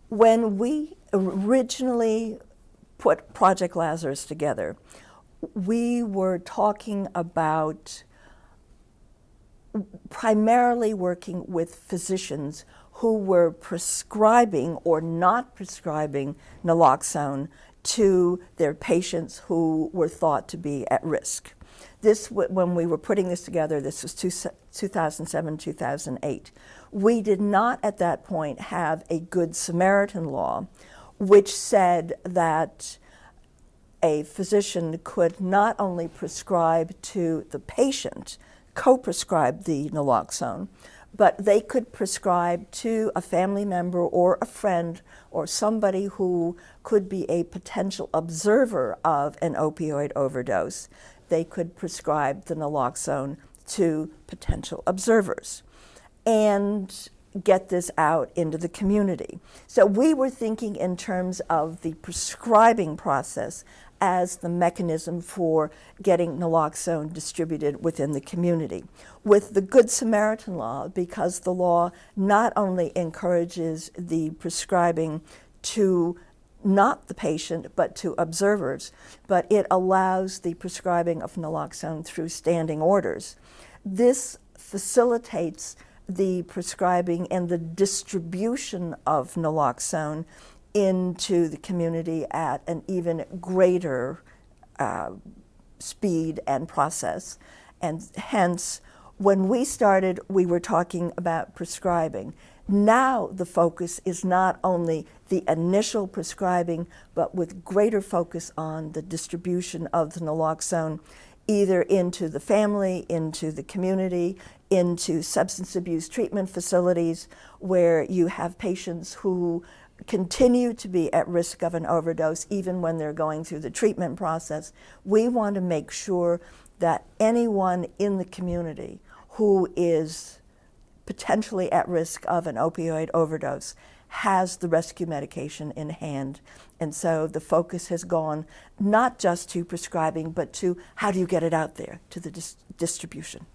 When we originally put Project Lazarus together, we were talking about primarily working with physicians who were prescribing or not prescribing naloxone to their patients who were thought to be at risk. When we were putting this together, this was 2007, 2008. We did not at that point have a Good Samaritan law, which said that a physician could not only prescribe to the patient, co-prescribe the naloxone, but they could prescribe to a family member or a friend or somebody who could be a potential observer of an opioid overdose. They could prescribe the naloxone to potential observers and get this out into the community. So we were thinking in terms of the prescribing process as the mechanism for getting naloxone distributed within the community. With the Good Samaritan law, because the law not only encourages the prescribing to not the patient, but to observers, but it allows the prescribing of naloxone through standing orders. This facilitates the prescribing and the distribution of naloxone into the community at an even greater speed and process. And hence, when we started, we were talking about prescribing. Now the focus is not only the initial prescribing, but with greater focus on the distribution of the naloxone, either into the family, into the community, into substance abuse treatment facilities, where you have patients who continue to be at risk of an overdose even when they're going through the treatment process. We want to make sure that anyone in the community who is potentially at risk of an opioid overdose has the rescue medication in hand. And so the focus has gone not just to prescribing, but to how do you get it out there to the distribution.